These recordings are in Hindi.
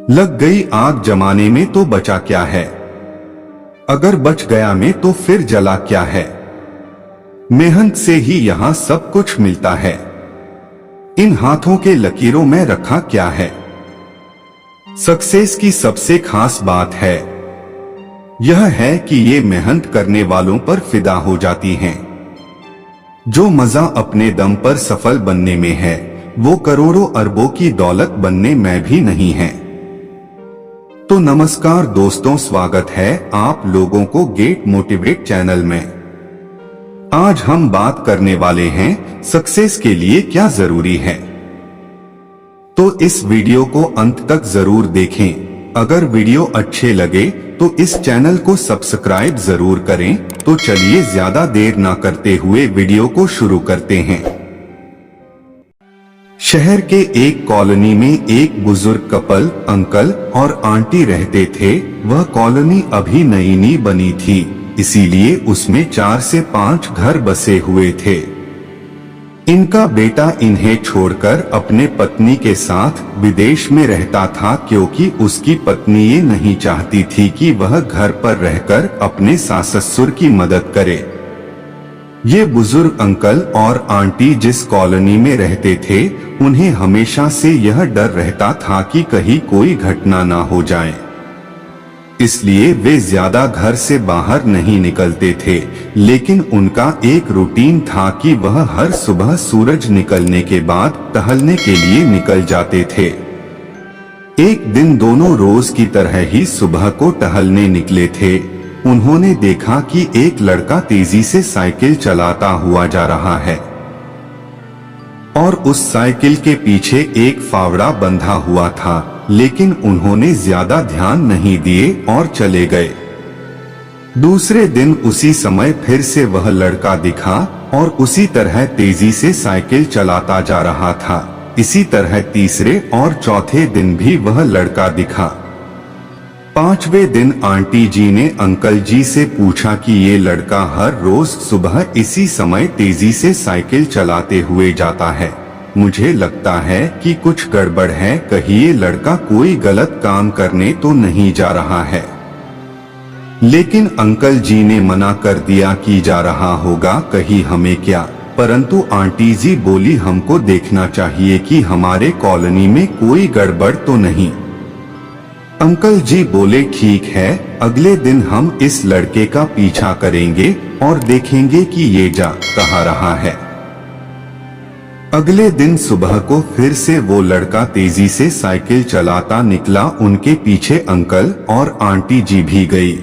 लग गई आग जमाने में तो बचा क्या है, अगर बच गया में तो फिर जला क्या है। मेहनत से ही यहाँ सब कुछ मिलता है, इन हाथों के लकीरों में रखा क्या है। सक्सेस की सबसे खास बात है यह है कि ये मेहनत करने वालों पर फिदा हो जाती हैं। जो मजा अपने दम पर सफल बनने में है वो करोड़ों अरबों की दौलत बनने में भी नहीं है। तो नमस्कार दोस्तों, स्वागत है आप लोगों को गेट मोटिवेट चैनल में। आज हम बात करने वाले हैं सक्सेस के लिए क्या जरूरी है। तो इस वीडियो को अंत तक जरूर देखें। अगर वीडियो अच्छे लगे तो इस चैनल को सब्सक्राइब जरूर करें। तो चलिए ज्यादा देर ना करते हुए वीडियो को शुरू करते हैं। शहर के एक कॉलोनी में एक बुजुर्ग कपल अंकल और आंटी रहते थे। वह कॉलोनी अभी नई बनी थी, इसीलिए उसमें 4 से 5 घर बसे हुए थे। इनका बेटा इन्हें छोड़कर अपने पत्नी के साथ विदेश में रहता था, क्योंकि उसकी पत्नी ये नहीं चाहती थी कि वह घर पर रहकर अपने सास ससुर की मदद करे। ये बुजुर्ग अंकल और आंटी जिस कॉलोनी में रहते थे उन्हें हमेशा से यह डर रहता था कि कहीं कोई घटना ना हो जाए, इसलिए वे ज्यादा घर से बाहर नहीं निकलते थे। लेकिन उनका एक रूटीन था कि वह हर सुबह सूरज निकलने के बाद टहलने के लिए निकल जाते थे। एक दिन दोनों रोज की तरह ही सुबह को टहलने निकले थे। उन्होंने देखा कि एक लड़का तेजी से साइकिल चलाता हुआ जा रहा है और उस साइकिल के पीछे एक फावड़ा बंधा हुआ था, लेकिन उन्होंने ज्यादा ध्यान नहीं दिए और चले गए। दूसरे दिन उसी समय फिर से वह लड़का दिखा और उसी तरह तेजी से साइकिल चलाता जा रहा था। इसी तरह तीसरे और चौथे दिन भी वह लड़का दिखा। 5वें दिन आंटी जी ने अंकल जी से पूछा कि ये लड़का हर रोज सुबह इसी समय तेजी से साइकिल चलाते हुए जाता है, मुझे लगता है कि कुछ गड़बड़ है, कहीं ये लड़का कोई गलत काम करने तो नहीं जा रहा है। लेकिन अंकल जी ने मना कर दिया कि जा रहा होगा, कहीं हमें क्या। परंतु आंटी जी बोली हमको देखना चाहिए कि हमारे कॉलोनी में कोई गड़बड़ तो नहीं। अंकल जी बोले ठीक है, अगले दिन हम इस लड़के का पीछा करेंगे और देखेंगे कि ये जा कहाँ रहा है। अगले दिन सुबह को फिर से वो लड़का तेजी से साइकिल चलाता निकला। उनके पीछे अंकल और आंटी जी भी गई।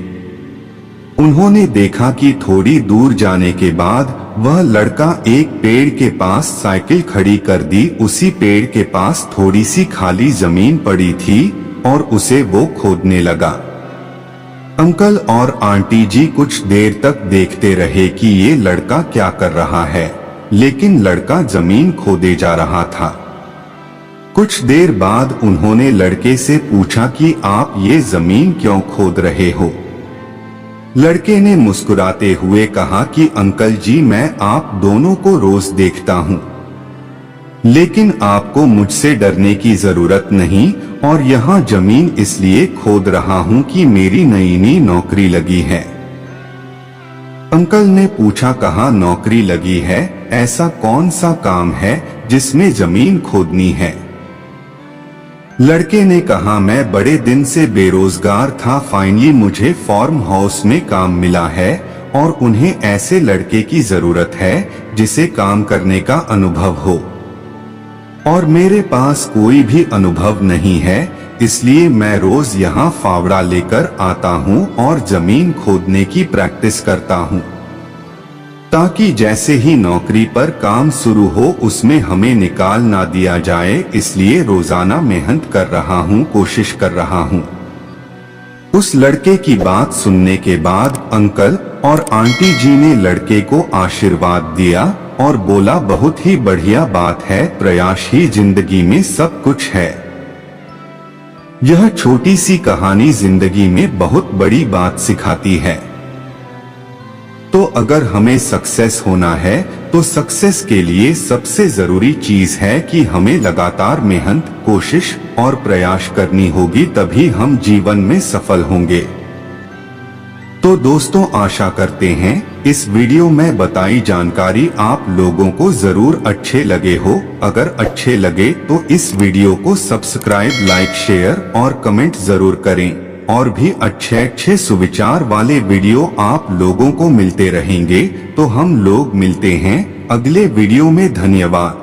उन्होंने देखा कि थोड़ी दूर जाने के बाद वह लड़का एक पेड़ के पास साइकिल खड़ी कर दी। उसी पेड़ के पास थोड़ी सी खाली जमीन पड़ी थी और उसे वो खोदने लगा। अंकल और आंटी जी कुछ देर तक देखते रहे कि ये लड़का क्या कर रहा है, लेकिन लड़का जमीन खोदे जा रहा था। कुछ देर बाद उन्होंने लड़के से पूछा कि आप ये जमीन क्यों खोद रहे हो। लड़के ने मुस्कुराते हुए कहा कि अंकल जी मैं आप दोनों को रोज देखता हूँ, लेकिन आपको मुझसे डरने की जरूरत नहीं, और यहाँ जमीन इसलिए खोद रहा हूँ कि मेरी नई नौकरी लगी है। अंकल ने पूछा कहाँ नौकरी लगी है, ऐसा कौन सा काम है जिसमें जमीन खोदनी है। लड़के ने कहा मैं बड़े दिन से बेरोजगार था, फाइनली मुझे फार्म हाउस में काम मिला है और उन्हें ऐसे लड़के की जरूरत है जिसे काम करने का अनुभव हो, और मेरे पास कोई भी अनुभव नहीं है, इसलिए मैं रोज यहाँ फावड़ा लेकर आता हूँ और जमीन खोदने की प्रैक्टिस करता हूँ, ताकि जैसे ही नौकरी पर काम शुरू हो उसमें हमें निकाल ना दिया जाए। इसलिए रोजाना मेहनत कर रहा हूँ, कोशिश कर रहा हूँ। उस लड़के की बात सुनने के बाद अंकल और आंटी जी ने लड़के को आशीर्वाद दिया और बोला बहुत ही बढ़िया बात है, प्रयास ही जिंदगी में सब कुछ है। यह छोटी सी कहानी जिंदगी में बहुत बड़ी बात सिखाती है। तो अगर हमें सक्सेस होना है तो सक्सेस के लिए सबसे जरूरी चीज है कि हमें लगातार मेहनत, कोशिश और प्रयास करनी होगी, तभी हम जीवन में सफल होंगे। तो दोस्तों, आशा करते हैं इस वीडियो में बताई जानकारी आप लोगों को जरूर अच्छे लगे हो। अगर अच्छे लगे तो इस वीडियो को सब्सक्राइब, लाइक, शेयर और कमेंट जरूर करें। और भी अच्छे सुविचार वाले वीडियो आप लोगों को मिलते रहेंगे। तो हम लोग मिलते हैं अगले वीडियो में। धन्यवाद।